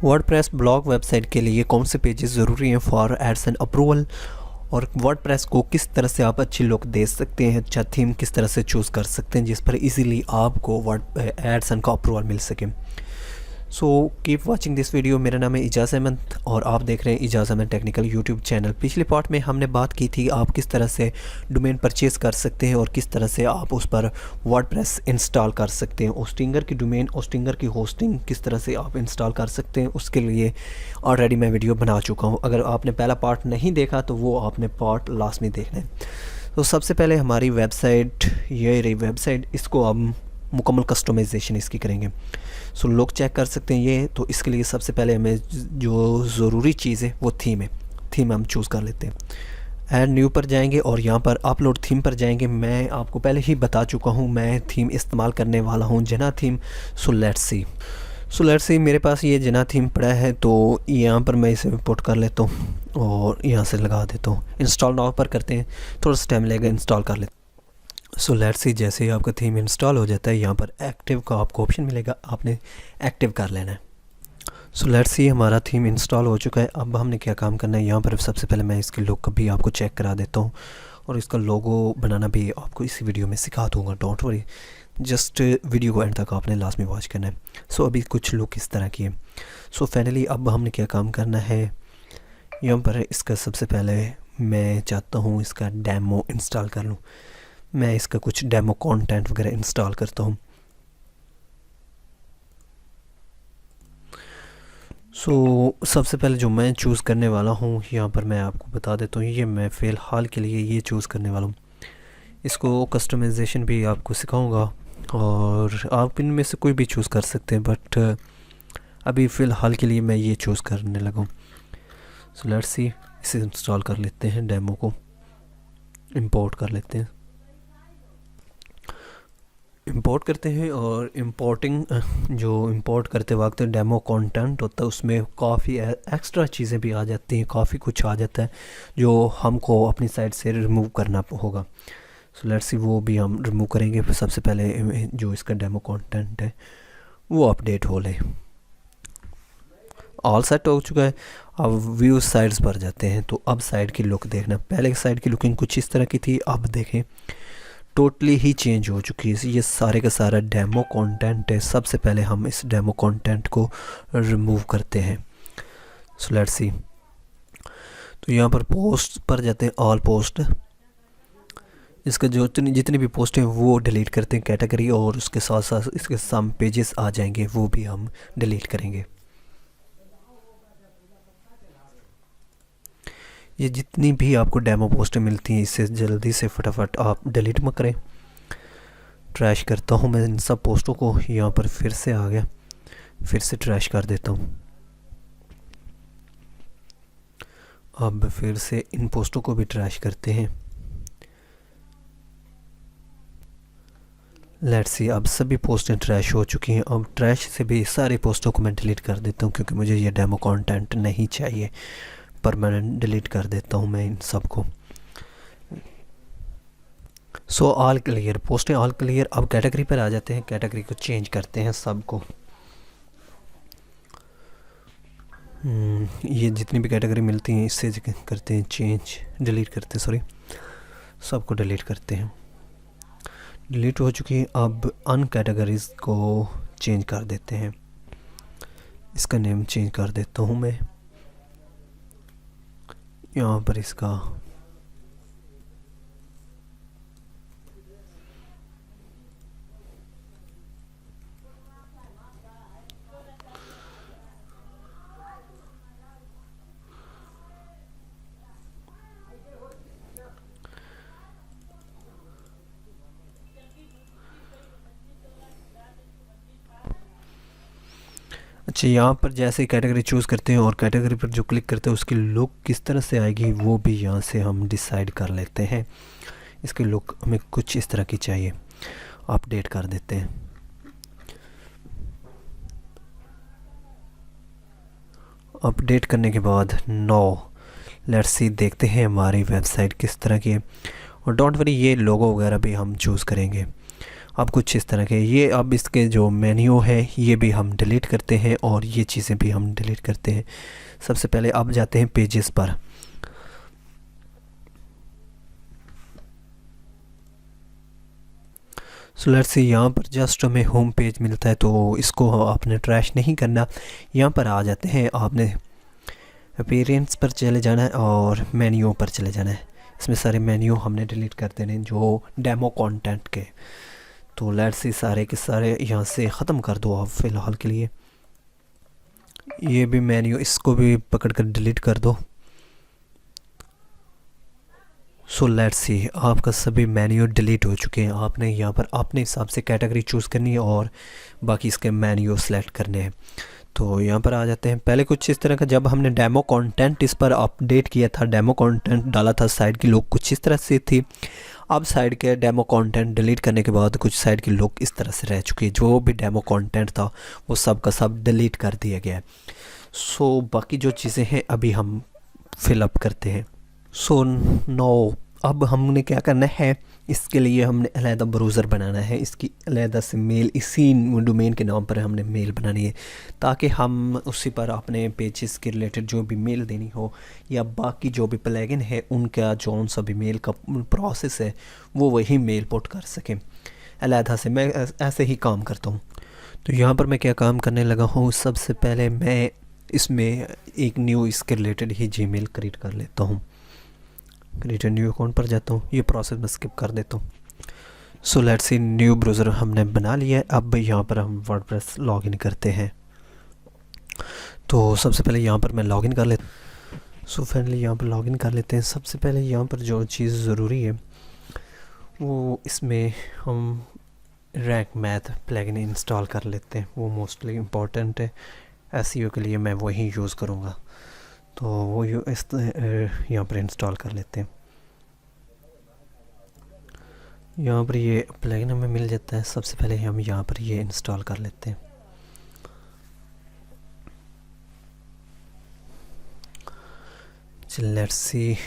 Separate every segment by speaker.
Speaker 1: WordPress blog website के लिए कौन से पेजेस ज़रूरी हैं फॉर एड्स एंड अप्रूवल, और वर्डप्रेस को किस तरह से आप अच्छी लुक दे सकते हैं, अच्छा थीम किस तरह से चूज़ कर सकते हैं जिस पर इजीली आपको वर्ड एड्स एंड का अप्रूवल मिल सके। So keep watching this video. मेरा नाम है इजाज़ अहमद और आप देख रहे हैं Ijaz Ahmed technical YouTube channel. पिछले पार्ट में हमने बात की थी आप किस तरह से डोमेन परचेज़ कर सकते हैं और किस तरह से आप उस पर वर्डप्रेस इंस्टॉल कर सकते हैं। होस्टिंगर की डोमेन, होस्टिंगर की होस्टिंग किस तरह से आप इंस्टॉल कर सकते हैं, उसके लिए ऑलरेडी मैं वीडियो बना चुका हूँ। अगर आपने पहला पार्ट नहीं देखा तो वो आपने पार्ट लास्ट में देखना है। तो सबसे पहले हमारी वेबसाइट, ये रही वेबसाइट, इसको हम मुकम्मल कस्टमाइजेशन इसकी करेंगे। सो लोग चेक कर सकते हैं ये। तो इसके लिए सबसे पहले हमें जो ज़रूरी चीज़ है वो थीम है। थीम हम चूज़ कर लेते हैं। ऐड न्यू पर जाएंगे और यहाँ पर अपलोड थीम पर जाएंगे। मैं आपको पहले ही बता चुका हूँ मैं थीम इस्तेमाल करने वाला हूँ जना थीम। सो लेट्स सी मेरे पास ये जना थीम पड़ा है, तो यहाँ पर मैं इसे पुट कर लेता हूँ और यहाँ से लगा देता हूँ। इंस्टॉल नाउ पर करते हैं, थोड़ा सा टाइम लगेगा, इंस्टॉल कर लेते हैं। सो लेट्स सी जैसे ही आपका थीम इंस्टॉल हो जाता है यहाँ पर एक्टिव का आपको ऑप्शन मिलेगा, आपने एक्टिव कर लेना है। सो लेट्स सी हमारा थीम इंस्टॉल हो चुका है। अब हमने क्या काम करना है, यहाँ पर सबसे पहले मैं इसकी लुक भी आपको चेक करा देता हूँ और इसका लोगो बनाना भी आपको इसी वीडियो में सिखा दूँगा। डोंट वरी, जस्ट वीडियो को एंड तक आपने लास्ट में वॉच करना है। सो अभी कुछ लुक इस तरह की है। सो फाइनली अब हमने क्या काम करना है, यहाँ पर इसका सबसे पहले मैं चाहता हूँ इसका डेमो इंस्टॉल कर लूँ। मैं इसका कुछ डेमो कंटेंट वगैरह इंस्टॉल करता हूँ। सो सबसे पहले जो मैं चूज़ करने वाला हूँ यहाँ पर मैं आपको बता देता हूँ, ये मैं फ़िलहाल के लिए ये चूज़ करने वाला हूँ। इसको कस्टमाइजेशन भी आपको सिखाऊंगा और आप इनमें से कोई भी चूज़ कर सकते हैं, बट अभी फ़िलहाल के लिए मैं ये चूज़ करने लगा हूँ। सो लेट्स सी, इसे इंस्टॉल कर लेते हैं, डेमो को इंपोर्ट कर लेते हैं। इंपोर्ट करते हैं और इंपोर्टिंग जो इंपोर्ट करते वक्त डेमो कंटेंट होता है उसमें काफ़ी एक्स्ट्रा चीज़ें भी आ जाती हैं, काफ़ी कुछ आ जाता है जो हमको अपनी साइड से रिमूव करना होगा। सो लेट्स सी वो भी हम रिमूव करेंगे। सबसे पहले जो इसका डेमो कंटेंट है वो अपडेट हो ले। ऑल सेट हो चुका है। अब व्यू साइड्स पर जाते हैं। तो अब साइड की लुक देखना, पहले साइड की लुकिंग कुछ इस तरह की थी, अब देखें टोटली ही चेंज हो चुकी है। ये सारे का सारा डेमो कंटेंट है। सबसे पहले हम इस डेमो कंटेंट को रिमूव करते हैं। सो लेट्स सी, तो यहाँ पर पोस्ट पर जाते हैं, ऑल पोस्ट, इसका जो जितनी भी पोस्ट हैं वो डिलीट करते हैं कैटेगरी, और उसके साथ साथ इसके सम पेजेस आ जाएंगे वो भी हम डिलीट करेंगे। ये जितनी भी आपको डेमो पोस्टें मिलती हैं इससे जल्दी से फटाफट आप डिलीट मत करें। ट्रैश करता हूँ मैं इन सब पोस्टों को। यहाँ पर फिर से आ गया, फिर से ट्रैश कर देता हूँ। अब फिर से इन पोस्टों को भी ट्रैश करते हैं। लेट्स सी, अब सभी पोस्टें ट्रैश हो चुकी हैं। अब ट्रैश से भी सारी पोस्टों को मैं डिलीट कर देता हूँ क्योंकि मुझे ये डेमो कंटेंट नहीं चाहिए। परमानेंट डिलीट कर देता हूँ मैं इन सब को। सो ऑल क्लियर, पोस्टें ऑल क्लियर। अब कैटेगरी पर आ जाते हैं, कैटेगरी को चेंज करते हैं सबको। ये जितनी भी कैटेगरी मिलती हैं इससे करते हैं चेंज, डिलीट करते हैं, सॉरी, सबको डिलीट करते हैं। डिलीट हो चुकी है। अब अन कैटेगरीज को चेंज कर देते हैं। इसका नेम चेंज कर देता हूँ मैं। यहाँ पर इसका अच्छा, यहाँ पर जैसे कैटेगरी चूज़ करते हैं और कैटेगरी पर जो क्लिक करते हैं उसकी लुक किस तरह से आएगी वो भी यहाँ से हम डिसाइड कर लेते हैं। इसकी लुक हमें कुछ इस तरह की चाहिए, अपडेट कर देते हैं। अपडेट करने के बाद लेट्स सी देखते हैं हमारी वेबसाइट किस तरह की है। और डोंट वरी, ये लोगो वगैरह भी हम चूज़ करेंगे अब कुछ इस तरह के ये, अब इसके जो मेन्यू है ये भी हम डिलीट करते हैं और ये चीज़ें भी हम डिलीट करते हैं। सबसे पहले अब जाते हैं पेजेस पर। सो लेट्स सी, यहाँ पर जस्ट हमें होम पेज मिलता है, तो इसको आपने ट्रैश नहीं करना। यहाँ पर आ जाते हैं, आपने अपीयरेंस पर चले जाना है और मेन्यू पर चले जाना है। इसमें सारे मेन्यू हमने डिलीट कर देने जो डेमो कंटेंट के। तो लेट्स सी, सारे के सारे यहाँ से ख़त्म कर दो आप फ़िलहाल के लिए। ये भी मेन्यू, इसको भी पकड़ कर डिलीट कर दो। सो लेट्स सी, आपका सभी मेन्यू डिलीट हो चुके हैं। आपने यहाँ पर अपने हिसाब से कैटेगरी चूज़ करनी है और बाकी इसके मेन्यू सेलेक्ट करने हैं। तो यहाँ पर आ जाते हैं। पहले कुछ इस तरह का, जब हमने डेमो कंटेंट इस पर अपडेट किया था, डेमो कंटेंट डाला था, साइट की लुक कुछ इस तरह से थी। अब साइट के डेमो कंटेंट डिलीट करने के बाद कुछ साइट की लुक इस तरह से रह चुकी है। जो भी डेमो कंटेंट था वो सब का सब डिलीट कर दिया गया है। सो बाकी जो चीज़ें हैं अभी हम फिलअप करते हैं। सो नो, अब हमने क्या करना है, इसके लिए हमने अलहदा ब्राउज़र बनाना है। इसकी अलहदा से मेल, इसी डोमेन के नाम पर हमने मेल बनानी है, ताकि हम उसी पर अपने पेजेस के रिलेटेड जो भी मेल देनी हो या बाकी जो भी प्लगइन है उनका जो सा भी मेल का प्रोसेस है वो वही मेल पुट कर सकें अलहदा से। मैं ऐसे ही काम करता हूँ। तो यहाँ पर मैं क्या काम करने लगा हूँ, सबसे पहले मैं इसमें एक न्यू इसके रिलेटेड ही जीमेल क्रिएट कर लेता हूँ। क्रिएट न्यू अकाउंट पर जाता हूँ, ये प्रोसेस मैं स्किप कर देता हूँ। So let's see, new browser हमने बना लिया है। अब यहाँ पर हम वर्डप्रेस लॉगिन करते हैं। तो सबसे पहले यहाँ पर मैं लॉगिन कर लेता हूँ। सो फाइनली यहाँ पर लॉगिन कर लेते हैं। सबसे पहले यहाँ पर जो चीज़ ज़रूरी है वो, इसमें हम रैंक मैथ प्लगइन इंस्टॉल कर लेते हैं। वो मोस्टली इम्पॉर्टेंट है, एसईओ के लिए मैं वही यूज़ करूँगा। तो वो इस यहाँ पर इंस्टॉल कर लेते हैं। यहाँ पर ये प्लगइन हमें मिल जाता है। सबसे पहले हम यहाँ पर ये इंस्टॉल कर लेते हैं। चल लेट्स सी,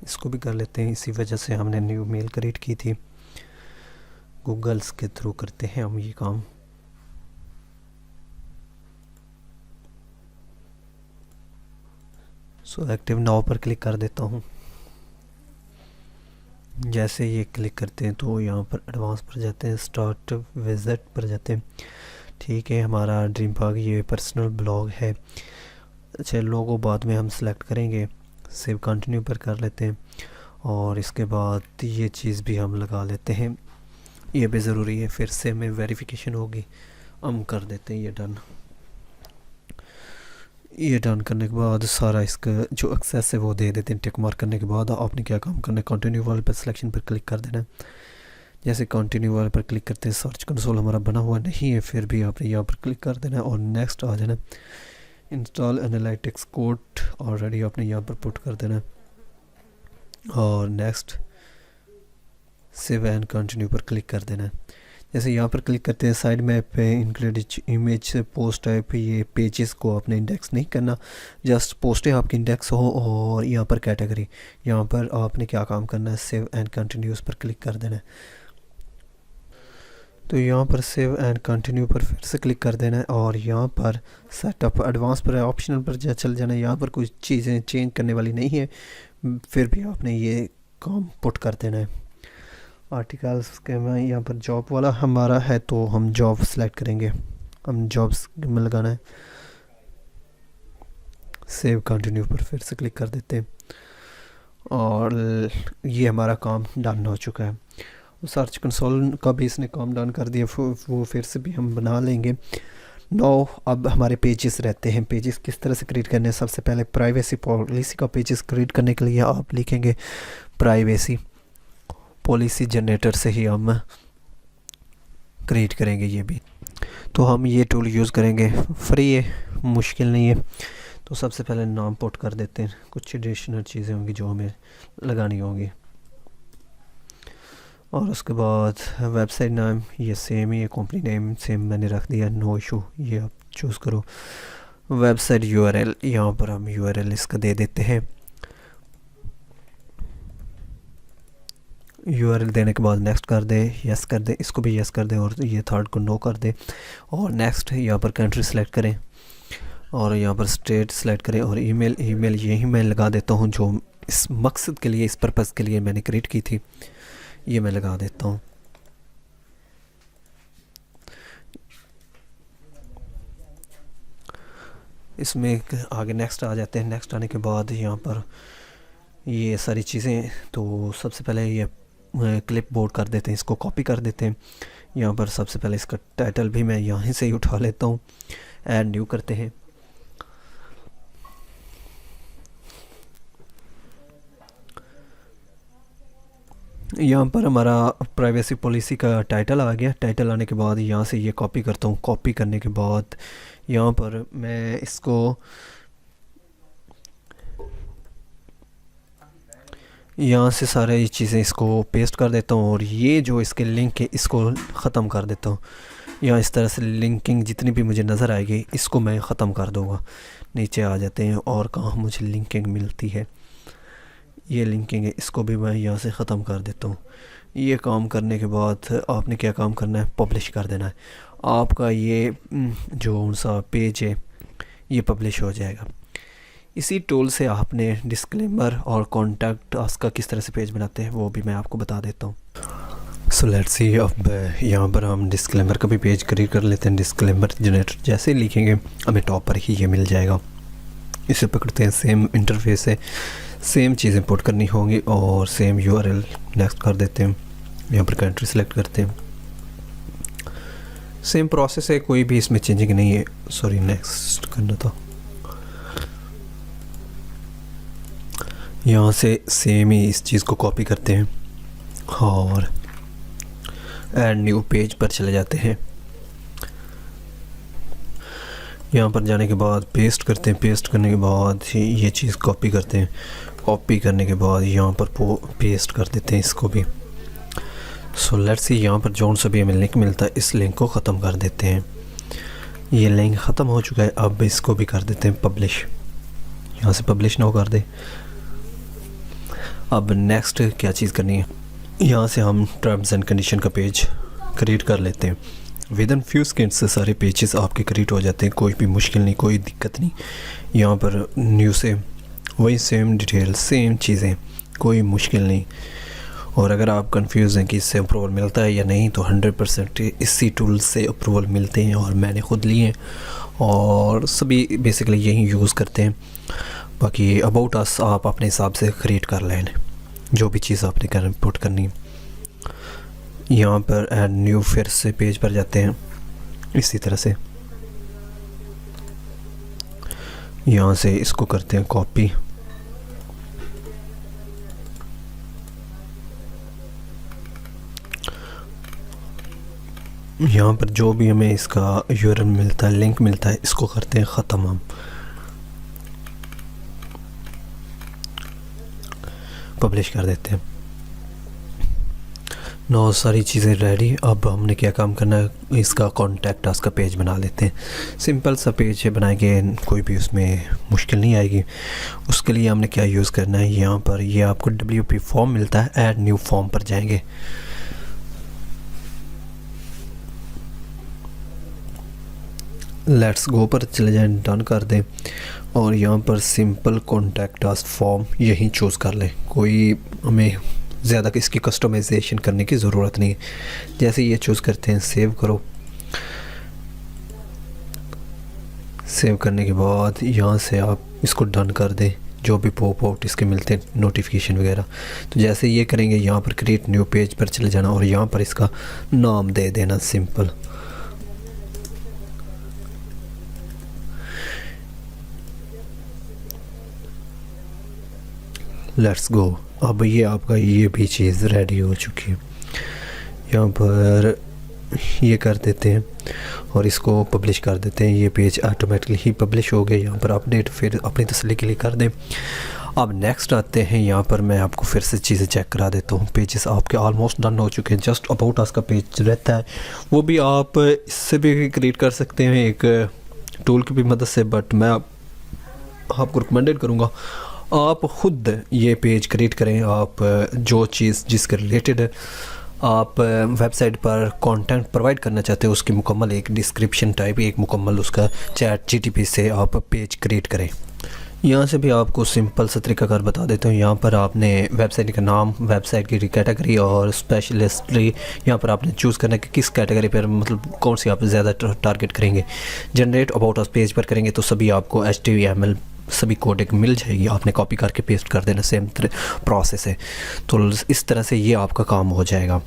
Speaker 1: इसको भी कर लेते हैं। इसी वजह से हमने न्यू मेल क्रिएट की थी, गूगल्स के थ्रू करते हैं हम ये काम। सो एक्टिव नाउ पर क्लिक कर देता हूँ। जैसे ये क्लिक करते हैं तो यहाँ पर एडवांस पर जाते हैं, स्टार्ट विजिट पर जाते हैं। ठीक है, हमारा ड्रीम पार्क ये पर्सनल ब्लॉग है। अच्छा, लोगो बाद में हम सेलेक्ट करेंगे। सेव कंटिन्यू पर कर लेते हैं और इसके बाद ये चीज़ भी हम लगा लेते हैं, ये भी ज़रूरी है, फिर से हमें वेरिफिकेशन होगी। हम कर देते हैं ये डन। ये डन करने के बाद सारा इसका जो एक्सेस है वो दे देते हैं। टिक मार्क करने के बाद आपने क्या काम करना है, कंटिन्यू वाले पर सिलेक्शन पर क्लिक कर देना है। जैसे कंटिन्यू वाले पर क्लिक करते हैं, सर्च कंसोल हमारा बना हुआ नहीं है, फिर भी आपने यहाँ पर क्लिक कर देना है और नेक्स्ट आ जाना। इंस्टॉल एनालिटिक्स कोड ऑलरेडी आपने यहाँ पर पुट कर देना है और नेक्स्ट सेव एंड कंटिन्यू पर क्लिक कर देना है। जैसे यहाँ पर क्लिक करते हैं, साइड मैप पे इंक्लूड इमेज पोस्ट टाइप, ये पेजेस को आपने इंडेक्स नहीं करना, जस्ट पोस्टें आपकी इंडेक्स हो। और यहाँ पर कैटेगरी, यहाँ पर आपने क्या काम करना है, सेव एंड कंटिन्यूस पर क्लिक कर देना है। तो यहाँ पर सेव एंड कंटिन्यू पर फिर से क्लिक कर देना है और यहाँ पर सेटअप एडवांस पर ऑप्शनल पर चल जाना है। यहाँ पर कुछ चीज़ें चेंज करने वाली नहीं है, फिर भी आपने ये काम पुट कर देना है। आर्टिकल्स के में यहाँ पर जॉब वाला हमारा है तो हम जॉब सेलेक्ट करेंगे, हम जॉब्स में लगाना है। सेव कंटिन्यू पर फिर से क्लिक कर देते हैं और ये हमारा काम डन हो चुका है। सर्च कंसोल का भी इसने काम डन कर दिया, वो फिर से भी हम बना लेंगे। नो, अब हमारे पेजेस रहते हैं। पेजेस किस तरह से क्रिएट करने हैं, सबसे पहले प्राइवेसी पॉलिसी का पेजेस क्रिएट करने के लिए आप लिखेंगे प्राइवेसी पॉलिसी जनरेटर से ही हम क्रिएट करेंगे ये भी। तो हम ये टूल यूज़ करेंगे, फ्री है, मुश्किल नहीं है। तो सबसे पहले नाम पुट कर देते हैं, कुछ एडिशनल चीज़ें होंगी जो हमें लगानी होंगी। और उसके बाद वेबसाइट नाम ये सेम ही है, कंपनी नेम सेम मैंने रख दिया, नो इशू, ये आप चूज़ करो। वेबसाइट यूआरएल, यहाँ पर हम यूआरएल इसका दे देते हैं। यूआरएल देने के बाद नेक्स्ट कर दें, यस कर दें, इसको भी यस कर दें और ये थर्ड को नो कर दें और नेक्स्ट यहाँ पर कंट्री सेलेक्ट करें और यहाँ पर स्टेट सेलेक्ट करें और ईमेल यही मैं लगा देता हूँ जो इस मकसद के लिए, इस पर्पज़ के लिए मैंने क्रिएट की थी, ये मैं लगा देता हूँ। इसमें आगे नेक्स्ट आ जाते हैं। नेक्स्ट आने के बाद यहाँ पर ये सारी चीज़ें, तो सबसे पहले ये क्लिप बोर्ड कर देते हैं, इसको कॉपी कर देते हैं। यहाँ पर सबसे पहले इसका टाइटल भी मैं यहाँ से ही उठा लेता हूँ, ऐड न्यू करते हैं। यहाँ पर हमारा प्राइवेसी पॉलिसी का टाइटल आ गया। टाइटल आने के बाद यहाँ से ये कॉपी करता हूँ। कॉपी करने के बाद यहाँ पर मैं इसको यहाँ से सारे चीज़ें इसको पेस्ट कर देता हूँ और ये जो इसके लिंक है इसको ख़त्म कर देता हूँ। यहाँ इस तरह से लिंकिंग जितनी भी मुझे नज़र आएगी इसको मैं ख़त्म कर दूँगा। नीचे आ जाते हैं और कहाँ मुझे लिंकिंग मिलती है, ये लिंकिंग है, इसको भी मैं यहाँ से ख़त्म कर देता हूँ। ये काम करने के बाद आपने क्या काम करना है, पब्लिश कर देना है। आपका ये जो सा पेज है ये पब्लिश हो जाएगा। इसी टूल से आपने डिस्क्लेमर और कॉन्टैक्ट अस का किस तरह से पेज बनाते हैं वो भी मैं आपको बता देता हूँ। सो लेट्स सी, अब यहाँ पर हम डिस्क्लेमर का भी पेज क्रिएट कर लेते हैं। डिस्क्लेमर जनरेटर जैसे ही लिखेंगे हमें टॉप पर ही ये मिल जाएगा। इसे पकड़ते हैं, सेम इंटरफेस है, सेम चीज़ें पुट करनी होंगी और सेम यूआरएल नेक्स्ट कर देते हैं। यहाँ पर कंट्री सेलेक्ट करते हैं, सेम प्रोसेस है, कोई भी इसमें चेंजिंग नहीं है। सॉरी, नेक्स्ट करना था। यहाँ से सेम ही इस चीज़ को कॉपी करते हैं और ऐड न्यू पेज पर चले जाते हैं। यहाँ पर जाने के बाद पेस्ट करते हैं। पेस्ट करने के बाद ये चीज़ कॉपी करते हैं। कॉपी करने के बाद यहाँ पर पेस्ट कर देते हैं इसको भी। सो लेट्स सी, यहाँ पर जौन सा भी हमें लिंक मिलता है इस लिंक को ख़त्म कर देते हैं। ये लिंक ख़त्म हो चुका है। अब इसको भी कर देते हैं पब्लिश। यहाँ से पब्लिश ना कर दे। अब नेक्स्ट क्या चीज़ करनी है, यहाँ से हम टर्म्स एंड कंडीशन का पेज क्रिएट कर लेते हैं। विद इन फ्यू सेकेंड्स से सारे पेजेस आपके क्रिएट हो जाते हैं, कोई भी मुश्किल नहीं, कोई दिक्कत नहीं। यहाँ पर न्यू से वही सेम डिटेल, सेम चीज़ें, कोई मुश्किल नहीं। और अगर आप कंफ्यूज हैं कि इससे अप्रूवल मिलता है या नहीं, तो 100% इसी टूल से अप्रूवल मिलते हैं और मैंने ख़ुद लिए हैं और सभी बेसिकली यही यूज़ करते हैं। बाकी अबाउट अस आप अपने हिसाब से क्रिएट कर लें, जो भी चीज़ आपने पुट करनी है। यहाँ पर ऐड न्यू फिर से पेज पर जाते हैं इसी तरह से। यहाँ से इसको करते हैं कॉपी। यहाँ पर जो भी हमें इसका यूआरएल मिलता है, लिंक मिलता है, इसको करते हैं ख़त्म। हम पब्लिश कर देते हैं। नौ सारी चीज़ें रेडी। अब हमने क्या काम करना है, इसका कॉन्टैक्ट अस का पेज बना लेते हैं। सिंपल सा पेज बनाएंगे, कोई भी उसमें मुश्किल नहीं आएगी। उसके लिए हमने क्या यूज़ करना है, यहाँ पर ये आपको WP फॉर्म मिलता है, ऐड न्यू फॉर्म पर जाएंगे। लेट्स गो पर चले जाएं, डन कर दें और यहाँ पर सिंपल कॉन्टैक्ट अस फॉर्म यही चूज़ कर लें। कोई हमें ज़्यादा इसकी कस्टमाइजेशन करने की ज़रूरत नहीं है। जैसे ये चूज़ करते हैं, सेव करो। सेव करने के बाद यहाँ से आप इसको डन कर दें। जो भी पॉप आउट इसके मिलते हैं नोटिफिकेशन वगैरह, तो जैसे ये करेंगे यहाँ पर क्रिएट न्यू पेज पर चले जाना और यहाँ पर इसका नाम दे देना सिंपल। Let's go. अब ये आपका ये भी चीज़ रेडी हो चुकी है। यहाँ पर ये कर देते हैं और इसको पब्लिश कर देते हैं। ये पेज ऑटोमेटिकली ही पब्लिश हो गए। यहाँ पर अपडेट फिर अपनी तसल्ली के लिए कर दें। अब नेक्स्ट आते हैं, यहाँ पर मैं आपको फिर से चीज़ें चेक करा देता हूँ। पेजेस आपके ऑलमोस्ट डन हो चुके हैं। जस्ट अबाउट अस का पेज रहता है, वो भी आप इससे भी क्रिएट कर सकते हैं एक टूल की भी मदद से, बट मैं आपको रिकमेंडेड करूँगा आप खुद ये पेज क्रिएट करें। आप जो चीज़ जिसके रिलेटेड आप वेबसाइट पर कंटेंट प्रोवाइड करना चाहते हो उसकी मुकम्मल एक डिस्क्रिप्शन टाइप, एक मुकम्मल उसका ChatGPT से आप पेज क्रिएट करें। यहाँ से भी आपको सिंपल सा तरीकाकार बता देता हूँ। यहाँ पर आपने वेबसाइट का नाम, वेबसाइट की कैटेगरी और स्पेशलिस्टली यहाँ पर आपने चूज़ करना है कि किस कैटेगरी पर, मतलब कौन सी आप ज़्यादा टारगेट करेंगे। जनरेट अबाउट अस पेज पर करेंगे तो सभी आपको HTML सभी कोड एक मिल जाएगी, आपने कॉपी करके पेस्ट कर देना, सेम प्रोसेस है। तो इस तरह से ये आपका काम हो जाएगा।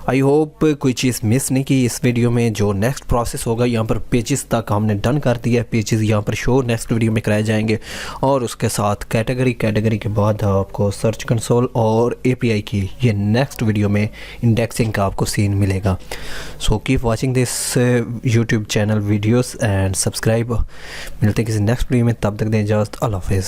Speaker 1: आई होप कोई चीज़ मिस नहीं की इस वीडियो में। जो नेक्स्ट प्रोसेस होगा, यहाँ पर पेजेस तक हमने डन कर दिया है। पेजेस यहाँ पर शो नेक्स्ट वीडियो में कराए जाएंगे और उसके साथ कैटेगरी के बाद आपको सर्च कंसोल और API की ये नेक्स्ट वीडियो में इंडेक्सिंग का आपको सीन मिलेगा। So keep watching this YouTube channel videos and subscribe. मिलते हैं किसी नेक्स्ट वीडियो में, तब तक दें इजाज़त। अल्लाह हाफ़िज़।